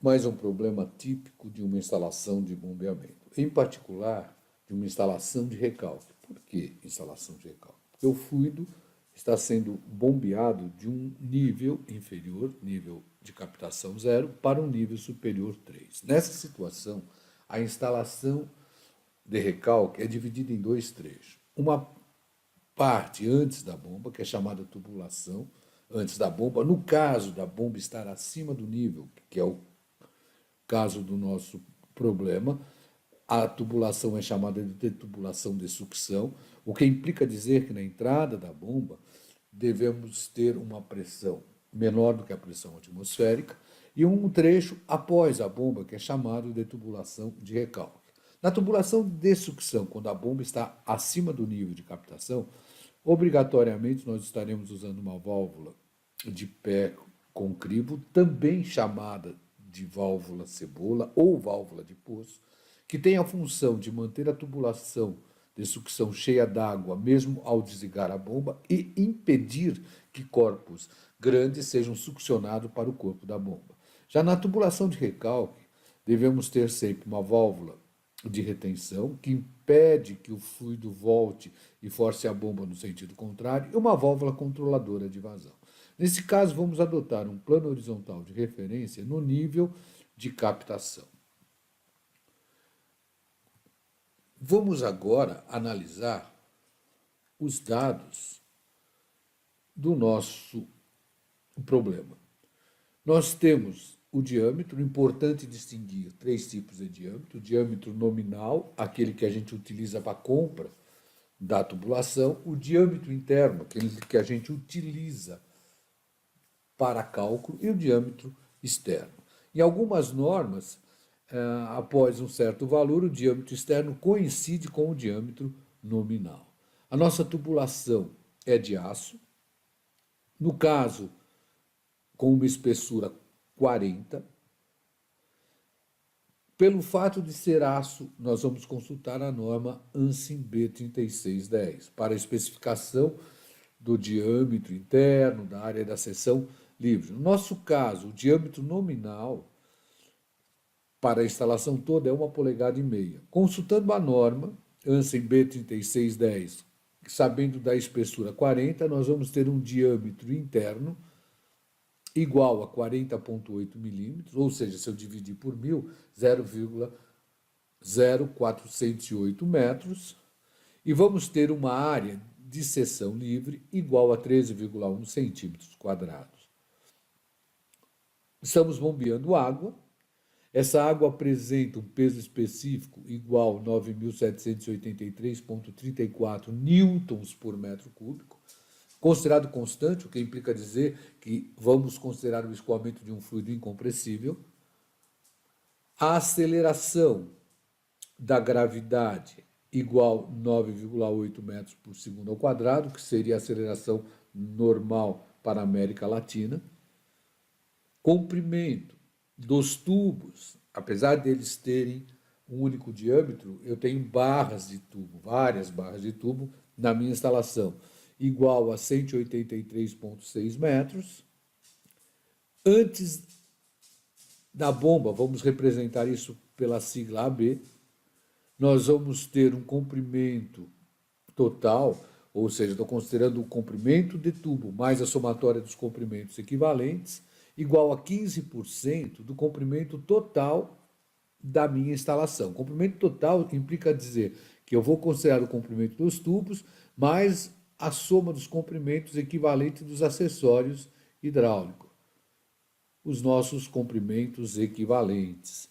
mais um problema típico de uma instalação de bombeamento, em particular de uma instalação de recalque. Por que instalação de recalque? Porque o fluido está sendo bombeado de um nível inferior, nível de captação zero, para um nível superior 3. Nessa situação, a instalação de recalque é dividida em dois trechos. Uma parte antes da bomba, que é chamada tubulação, antes da bomba. No caso da bomba estar acima do nível, que é o caso do nosso problema, a tubulação é chamada de tubulação de sucção, o que implica dizer que na entrada da bomba devemos ter uma pressão menor do que a pressão atmosférica e um trecho após a bomba, que é chamado de tubulação de recalque. Na tubulação de sucção, quando a bomba está acima do nível de captação, obrigatoriamente nós estaremos usando uma válvula de pé com crivo, também chamada de válvula cebola ou válvula de poço, que tem a função de manter a tubulação de sucção cheia d'água mesmo ao desligar a bomba e impedir que corpos grandes sejam succionados para o corpo da bomba. Já na tubulação de recalque, devemos ter sempre uma válvula de retenção que impede que o fluido volte e force a bomba no sentido contrário e uma válvula controladora de vazão. Nesse caso, vamos adotar um plano horizontal de referência no nível de captação. Vamos agora analisar os dados do nosso problema. Nós temos o diâmetro, importante distinguir três tipos de diâmetro: o diâmetro nominal, aquele que a gente utiliza para a compra da tubulação; o diâmetro interno, aquele que a gente utiliza para cálculo; e o diâmetro externo. Em algumas normas, após um certo valor, o diâmetro externo coincide com o diâmetro nominal. A nossa tubulação é de aço, no caso, com uma espessura 40. Pelo fato de ser aço, nós vamos consultar a norma ANSIM B3610 para a especificação do diâmetro interno, da área da seção livre. No nosso caso, o diâmetro nominal para a instalação toda é 1,5 polegadas. Consultando a norma ANSIM B3610, sabendo da espessura 40, nós vamos ter um diâmetro interno igual a 40,8 milímetros, ou seja, se eu dividir por 1.000, 0,0408 metros, e vamos ter uma área de seção livre igual a 13,1 centímetros quadrados. Estamos bombeando água. Essa água apresenta um peso específico igual a 9.783,34 newtons por metro cúbico, considerado constante, o que implica dizer que vamos considerar o escoamento de um fluido incompressível. A aceleração da gravidade igual a 9,8 metros por segundo ao quadrado, que seria a aceleração normal para a América Latina. Comprimento dos tubos, apesar deles terem um único diâmetro, eu tenho barras de tubo, várias barras de tubo na minha instalação, igual a 183,6 metros. Antes da bomba, vamos representar isso pela sigla AB, nós vamos ter um comprimento total, ou seja, estou considerando o comprimento de tubo mais a somatória dos comprimentos equivalentes, igual a 15% do comprimento total da minha instalação. Comprimento total implica dizer que eu vou considerar o comprimento dos tubos mais a soma dos comprimentos equivalentes dos acessórios hidráulicos, os nossos comprimentos equivalentes.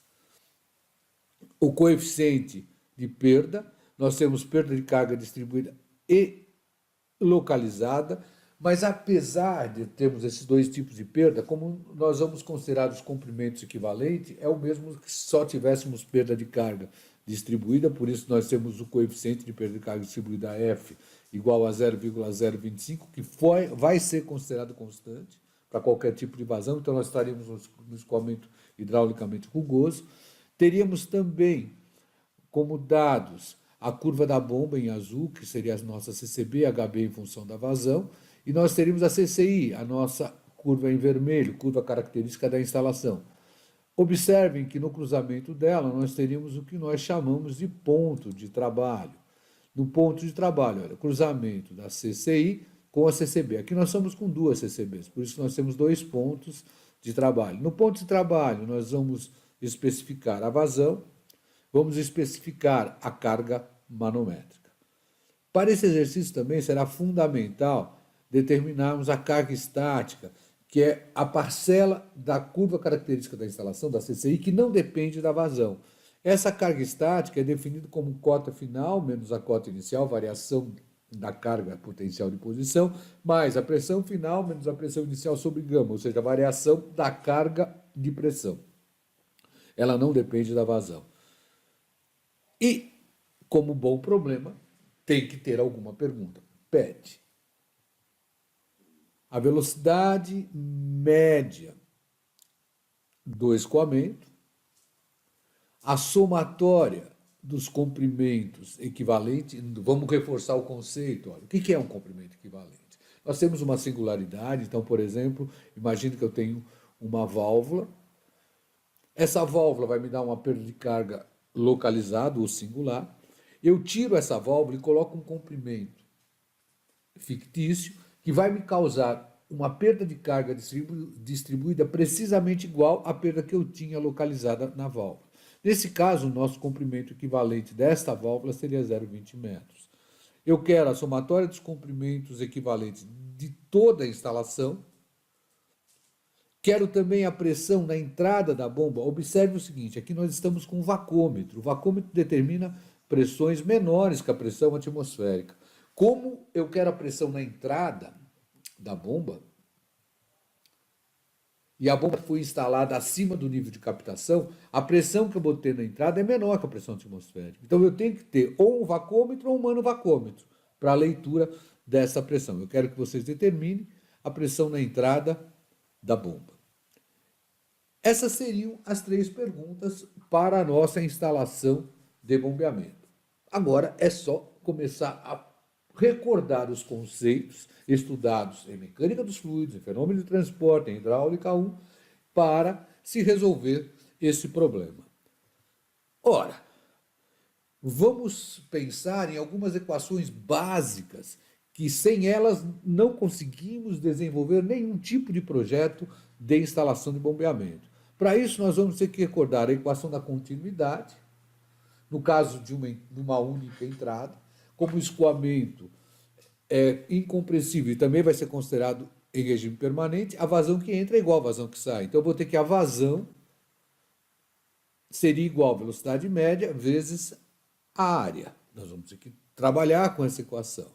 O coeficiente de perda, nós temos perda de carga distribuída e localizada, mas apesar de termos esses dois tipos de perda, como nós vamos considerar os comprimentos equivalentes, é o mesmo que se só tivéssemos perda de carga distribuída, por isso nós temos o coeficiente de perda de carga distribuída F igual a 0,025, que vai ser considerado constante para qualquer tipo de vazão, então nós estaríamos no escoamento hidraulicamente rugoso. Teríamos também como dados a curva da bomba em azul, que seria a nossa CCB, HB em função da vazão, e nós teríamos a CCI, a nossa curva em vermelho, curva característica da instalação. Observem que no cruzamento dela nós teríamos o que nós chamamos de ponto de trabalho. No ponto de trabalho, olha, cruzamento da CCI com a CCB. Aqui nós estamos com duas CCBs, por isso nós temos dois pontos de trabalho. No ponto de trabalho, nós vamos especificar a vazão, vamos especificar a carga manométrica. Para esse exercício também será fundamental determinarmos a carga estática, que é a parcela da curva característica da instalação, da CCI, que não depende da vazão. Essa carga estática é definida como cota final menos a cota inicial, variação da carga potencial de posição, mais a pressão final menos a pressão inicial sobre gama, ou seja, a variação da carga de pressão. Ela não depende da vazão. E, como bom problema, tem que ter alguma pergunta. Pede. A velocidade média do escoamento, a somatória dos comprimentos equivalentes. Vamos reforçar o conceito. Olha, o que é um comprimento equivalente? Nós temos uma singularidade, então, por exemplo, imagine que eu tenho uma válvula. Essa válvula vai me dar uma perda de carga localizada ou singular. Eu tiro essa válvula e coloco um comprimento fictício que vai me causar uma perda de carga distribuída precisamente igual à perda que eu tinha localizada na válvula. Nesse caso, o nosso comprimento equivalente desta válvula seria 0,20 metros. Eu quero a somatória dos comprimentos equivalentes de toda a instalação. Quero também a pressão na entrada da bomba. Observe o seguinte, aqui nós estamos com um vacômetro. O vacômetro determina pressões menores que a pressão atmosférica. Como eu quero a pressão na entrada da bomba, e a bomba foi instalada acima do nível de captação, a pressão que eu botei na entrada é menor que a pressão atmosférica. Então eu tenho que ter ou um vacômetro ou um manovacômetro para a leitura dessa pressão. Eu quero que vocês determinem a pressão na entrada da bomba. Essas seriam as 3 perguntas para a nossa instalação de bombeamento. Agora é só começar a recordar os conceitos estudados em mecânica dos fluidos, em fenômeno de transporte, em hidráulica 1, para se resolver esse problema. Ora, vamos pensar em algumas equações básicas que sem elas não conseguimos desenvolver nenhum tipo de projeto de instalação de bombeamento. Para isso, nós vamos ter que recordar a equação da continuidade, no caso de uma única entrada, como o escoamento é incompressível e também vai ser considerado em regime permanente, a vazão que entra é igual à vazão que sai. Então, eu vou ter que a vazão seria igual à velocidade média vezes a área. Nós vamos ter que trabalhar com essa equação.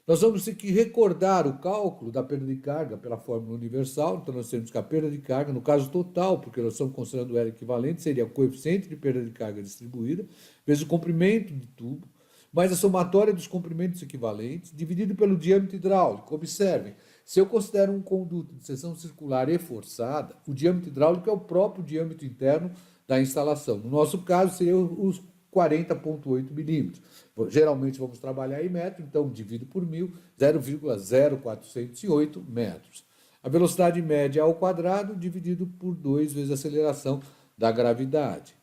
Nós vamos ter que recordar o cálculo da perda de carga pela fórmula universal. Então, nós temos que a perda de carga, no caso total, porque nós estamos considerando o L equivalente, seria o coeficiente de perda de carga distribuída, vezes o comprimento do tubo, mais a somatória dos comprimentos equivalentes, dividido pelo diâmetro hidráulico. Observem, se eu considero um conduto de seção circular e forçada, o diâmetro hidráulico é o próprio diâmetro interno da instalação. No nosso caso, seria os 40,8 milímetros. Geralmente vamos trabalhar em metro, então divido por 1.000, 0,0408 metros. A velocidade média ao quadrado dividido por 2 vezes a aceleração da gravidade.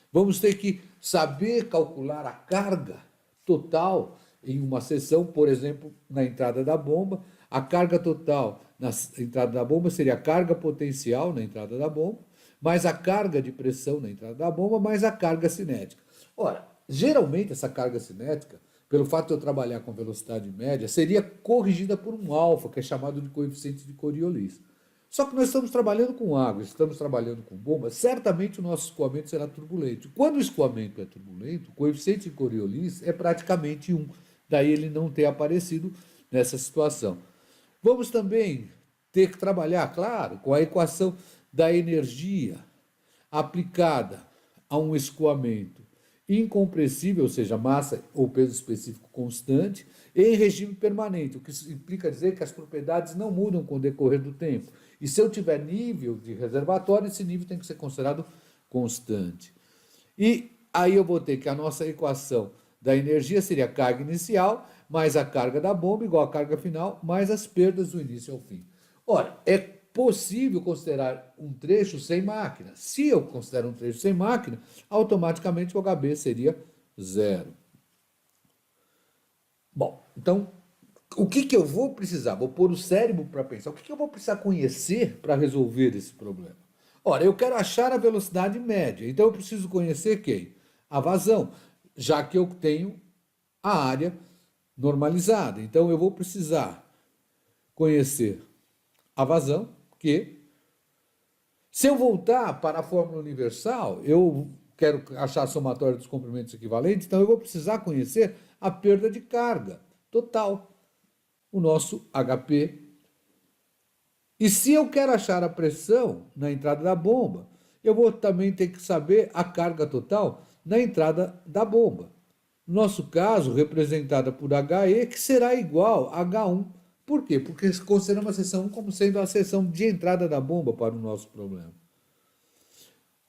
Vamos ter que saber calcular a carga total em uma seção, por exemplo, na entrada da bomba. A carga total na entrada da bomba seria a carga potencial na entrada da bomba, mais a carga de pressão na entrada da bomba, mais a carga cinética. Ora, geralmente essa carga cinética, pelo fato de eu trabalhar com velocidade média, seria corrigida por um alfa, que é chamado de coeficiente de Coriolis. Só que nós estamos trabalhando com água, estamos trabalhando com bomba, certamente o nosso escoamento será turbulento. Quando o escoamento é turbulento, o coeficiente de Coriolis é praticamente 1. Daí ele não ter aparecido nessa situação. Vamos também ter que trabalhar, claro, com a equação da energia aplicada a um escoamento incompressível, ou seja, massa ou peso específico constante, em regime permanente, o que implica dizer que as propriedades não mudam com o decorrer do tempo. E se eu tiver nível de reservatório, esse nível tem que ser considerado constante. E aí eu vou ter que a nossa equação da energia seria a carga inicial, mais a carga da bomba, igual a carga final, mais as perdas do início ao fim. Ora, é possível considerar um trecho sem máquina. Se eu considero um trecho sem máquina, automaticamente o HB seria zero. Bom, então, o que eu vou precisar? Vou pôr o cérebro para pensar. O que eu vou precisar conhecer para resolver esse problema? Ora, eu quero achar a velocidade média. Então, eu preciso conhecer quem? A vazão, já que eu tenho a área normalizada. Então, eu vou precisar conhecer a vazão, que, se eu voltar para a fórmula universal, eu quero achar a somatória dos comprimentos equivalentes, então eu vou precisar conhecer a perda de carga total, o nosso HP. E se eu quero achar a pressão na entrada da bomba, eu vou também ter que saber a carga total na entrada da bomba. No nosso caso, representada por HE, que será igual a H1. Por quê? Porque consideramos a seção 1 como sendo a seção de entrada da bomba para o nosso problema.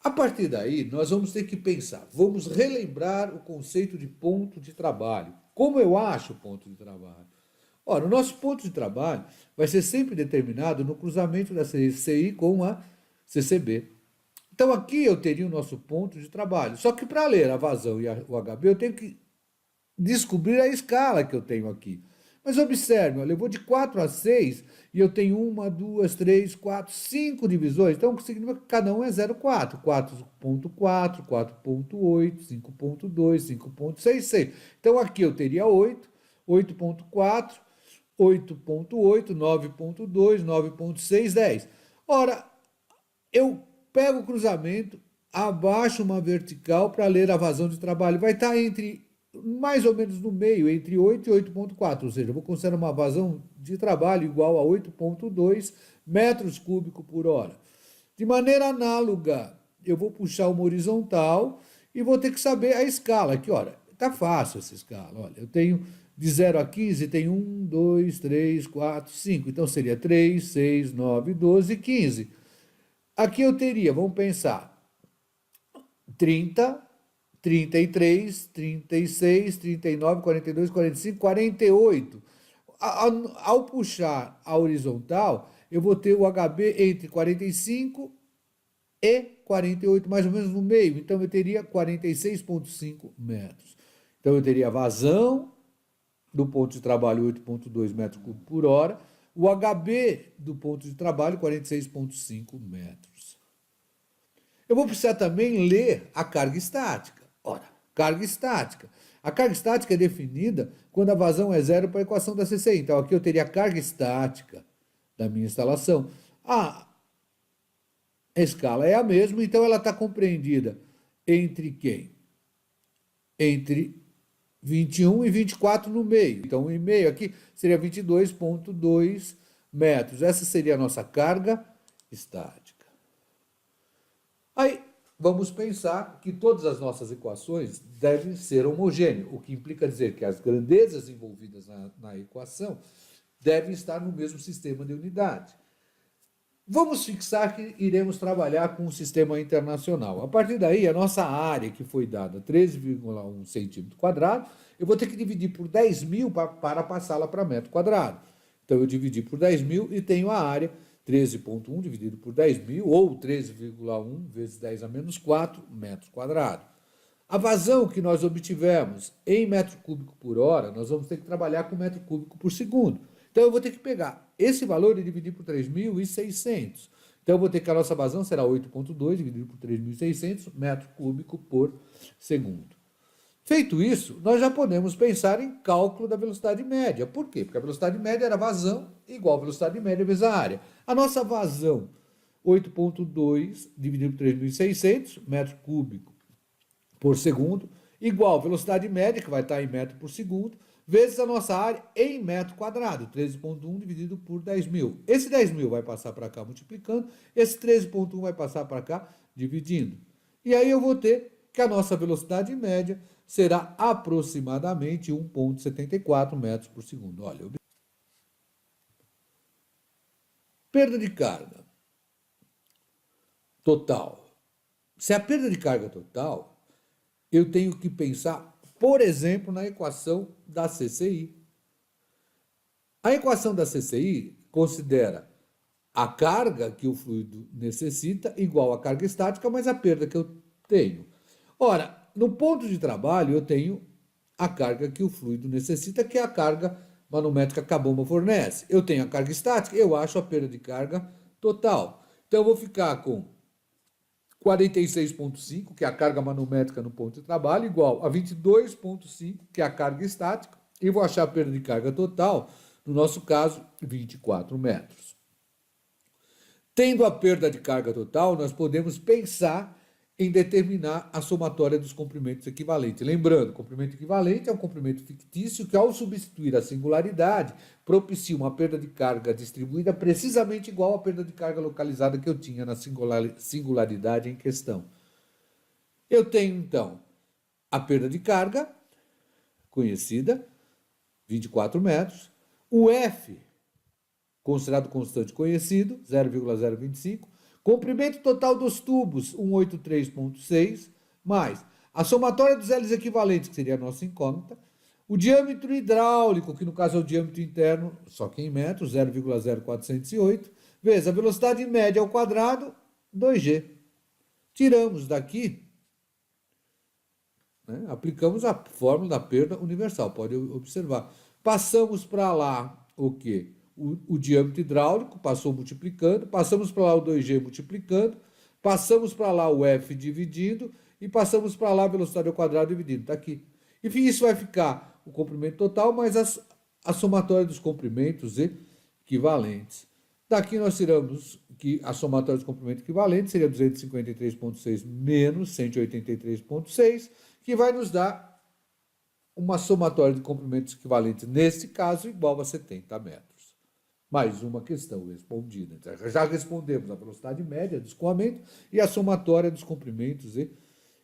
A partir daí, nós vamos ter que pensar, vamos relembrar o conceito de ponto de trabalho. Como eu acho o ponto de trabalho? Ora, o nosso ponto de trabalho vai ser sempre determinado no cruzamento da CCI com a CCB. Então, aqui eu teria o nosso ponto de trabalho. Só que para ler a vazão e o HB, eu tenho que descobrir a escala que eu tenho aqui. Mas observe, olha, eu vou de 4 a 6 e eu tenho 1, 2, 3, 4, 5 divisões. Então, significa que cada um é 0,4. 4,4, 4,8, 5,2, 5,66. Então, aqui eu teria 8, 8,4, 8,8, 9,2, 9,6, 10. Ora, eu pego o cruzamento, abaixo uma vertical para ler a vazão de trabalho. Vai estar entre mais ou menos no meio, entre 8 e 8,4, ou seja, eu vou considerar uma vazão de trabalho igual a 8,2 metros cúbicos por hora. De maneira análoga, eu vou puxar uma horizontal e vou ter que saber a escala. Aqui, olha, tá fácil essa escala. Olha, eu tenho de 0 a 15, tem 1, 2, 3, 4, 5. Então, seria 3, 6, 9, 12, 15. Aqui eu teria, vamos pensar, 30, 33, 36, 39, 42, 45, 48. Ao puxar a horizontal, eu vou ter o HB entre 45 e 48, mais ou menos no meio. Então, eu teria 46,5 metros. Então, eu teria a vazão do ponto de trabalho 8,2 metros cúbicos por hora, o HB do ponto de trabalho 46,5 metros. Eu vou precisar também ler a carga estática. Ora, carga estática. A carga estática é definida quando a vazão é zero para a equação da CCI. Então, aqui eu teria a carga estática da minha instalação. A escala é a mesma, então ela está compreendida entre quem? Entre 21 e 24 no meio. Então, 1,5 aqui seria 22,2 metros. Essa seria a nossa carga estática. Aí, vamos pensar que todas as nossas equações devem ser homogêneas, o que implica dizer que as grandezas envolvidas na equação devem estar no mesmo sistema de unidade. Vamos fixar que iremos trabalhar com um sistema internacional. A partir daí, a nossa área, que foi dada 13,1 centímetro quadrado, eu vou ter que dividir por 10.000 para passá-la para metro quadrado. Então, eu dividi por 10.000 e tenho a área 13,1 dividido por 10.000, ou 13,1 vezes 10 a menos 4 metros quadrados. A vazão que nós obtivemos em metro cúbico por hora, nós vamos ter que trabalhar com metro cúbico por segundo. Então, eu vou ter que pegar esse valor e dividir por 3.600. Então, eu vou ter que a nossa vazão será 8,2 dividido por 3.600 metros cúbicos por segundo. Feito isso, nós já podemos pensar em cálculo da velocidade média. Por quê? Porque a velocidade média era vazão igual a velocidade média vezes a área. A nossa vazão, 8,2 dividido por 3.600 metros cúbicos por segundo, igual a velocidade média, que vai estar em metro por segundo, vezes a nossa área em metro quadrado, 13,1 dividido por 10.000. Esse 10.000 vai passar para cá multiplicando, esse 13,1 vai passar para cá dividindo. E aí eu vou ter que a nossa velocidade média será aproximadamente 1,74 metros por segundo. Olha, perda de carga total. Se a perda de carga total, eu tenho que pensar, por exemplo, na equação da CCI. A equação da CCI considera a carga que o fluido necessita igual a carga estática mais a perda que eu tenho. Ora, no ponto de trabalho eu tenho a carga que o fluido necessita, que é a carga manométrica que a bomba fornece. Eu tenho a carga estática, eu acho a perda de carga total. Então eu vou ficar com 46,5, que é a carga manométrica no ponto de trabalho, igual a 22,5, que é a carga estática, e vou achar a perda de carga total, no nosso caso, 24 metros. Tendo a perda de carga total, nós podemos pensar em determinar a somatória dos comprimentos equivalentes. Lembrando, o comprimento equivalente é um comprimento fictício que, ao substituir a singularidade, propicia uma perda de carga distribuída precisamente igual à perda de carga localizada que eu tinha na singularidade em questão. Eu tenho, então, a perda de carga, conhecida, 24 metros, o F, considerado constante conhecido, 0,025, comprimento total dos tubos, 183,6, mais a somatória dos L's equivalentes, que seria a nossa incógnita, o diâmetro hidráulico, que no caso é o diâmetro interno, só que em metros, 0,0408, vezes a velocidade média ao quadrado, 2G. Tiramos daqui, né, aplicamos a fórmula da perda universal, pode observar. Passamos para lá o quê? O diâmetro hidráulico, passou multiplicando, passamos para lá o 2G multiplicando, passamos para lá o F dividindo e passamos para lá a velocidade ao quadrado dividindo. Está aqui. Enfim, isso vai ficar o comprimento total mais a somatória dos comprimentos equivalentes. Daqui nós tiramos que a somatória dos comprimentos equivalentes seria 253,6 menos 183,6, que vai nos dar uma somatória de comprimentos equivalentes, nesse caso, igual a 70 metros. Mais uma questão respondida. Já respondemos a velocidade média do escoamento e a somatória dos comprimentos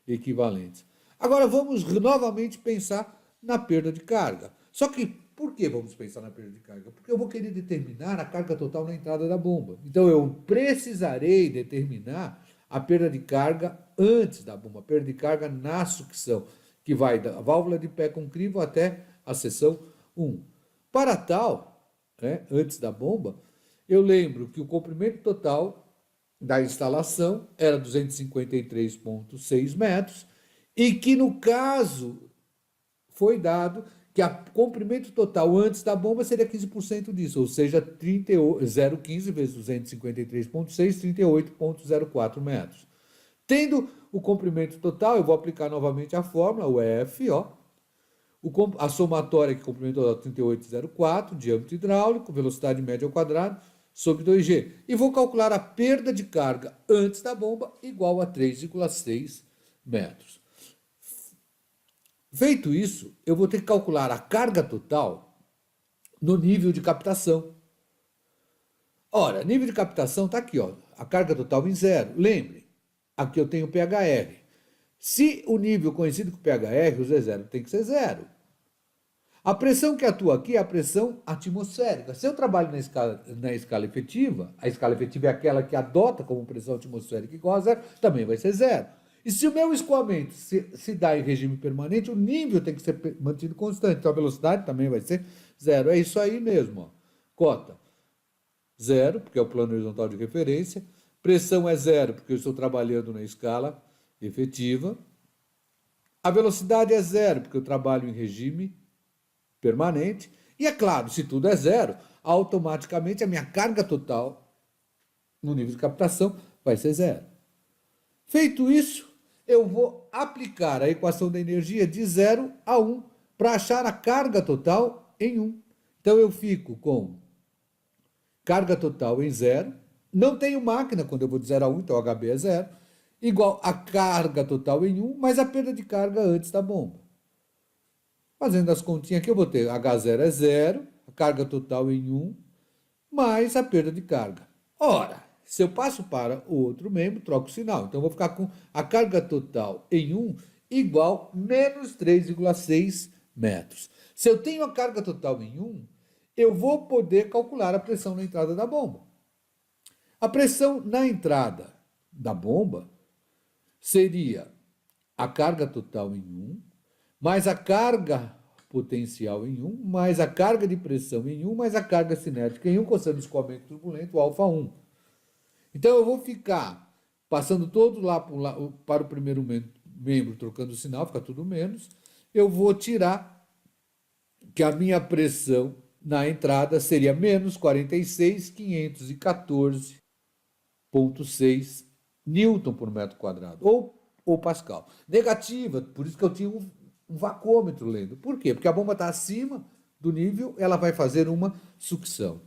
equivalentes. Agora vamos novamente pensar na perda de carga. Só que por que vamos pensar na perda de carga? Porque eu vou querer determinar a carga total na entrada da bomba. Então eu precisarei determinar a perda de carga antes da bomba, a perda de carga na sucção, que vai da válvula de pé com crivo até a seção 1. Para tal, antes da bomba, eu lembro que o comprimento total da instalação era 253,6 metros e que, no caso, foi dado que o comprimento total antes da bomba seria 15% disso, ou seja, 0,15 vezes 253,6, 38,04 metros. Tendo o comprimento total, eu vou aplicar novamente a fórmula, o F, a somatória que comprimento total 38,04, diâmetro hidráulico, velocidade média ao quadrado, sobre 2G. E vou calcular a perda de carga antes da bomba, igual a 3,6 metros. Feito isso, eu vou ter que calcular a carga total no nível de captação. Ora, nível de captação está aqui, a carga total em zero. Lembre, aqui eu tenho o pHr. Se o nível coincide com o pHr, o Z0 tem que ser zero. A pressão que atua aqui é a pressão atmosférica. Se eu trabalho na escala efetiva, a escala efetiva é aquela que adota como pressão atmosférica igual a zero, também vai ser zero. E se o meu escoamento se dá em regime permanente, o nível tem que ser mantido constante. Então a velocidade também vai ser zero. É isso aí mesmo. Cota zero, porque é o plano horizontal de referência. Pressão é zero, porque eu estou trabalhando na escala efetiva. A velocidade é zero, porque eu trabalho em regime permanente. E é claro, se tudo é zero, automaticamente a minha carga total no nível de captação vai ser zero. Feito isso, eu vou aplicar a equação da energia de 0 a 1 para achar a carga total em 1. Então eu fico com carga total em 0. Não tenho máquina quando eu vou de 0 a 1, então o HB é 0. Igual a carga total em 1, mais a perda de carga antes da bomba. Fazendo as continhas aqui, eu vou ter H0 é 0, a carga total em 1, mais a perda de carga. Ora, se eu passo para o outro membro, troco o sinal. Então, eu vou ficar com a carga total em 1 igual menos 3,6 metros. Se eu tenho a carga total em 1, eu vou poder calcular a pressão na entrada da bomba. A pressão na entrada da bomba seria a carga total em 1, mais a carga potencial em 1, mais a carga de pressão em 1, mais a carga cinética em 1, considerando escoamento turbulento, o alfa 1. Então eu vou ficar passando todo lá para o primeiro membro, trocando o sinal, fica tudo menos. Eu vou tirar que a minha pressão na entrada seria menos 46.514,6 Newton por metro quadrado, ou Pascal. Negativa, por isso que eu tinha um vacômetro lendo. Por quê? Porque a bomba está acima do nível, ela vai fazer uma sucção.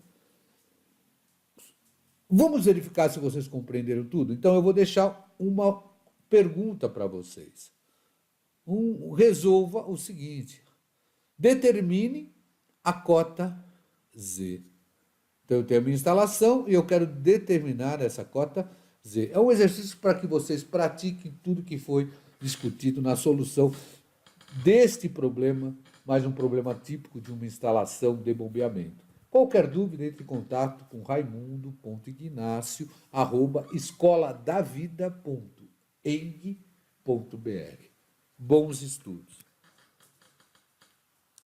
Vamos verificar se vocês compreenderam tudo? Então eu vou deixar uma pergunta para vocês. Resolva o seguinte: determine a cota Z. Então eu tenho a minha instalação e eu quero determinar essa cota Z. É um exercício para que vocês pratiquem tudo que foi discutido na solução deste problema, mais um problema típico de uma instalação de bombeamento. Qualquer dúvida, entre em contato com raimundo.ignacio@escoladavida.eng.br. Bons estudos!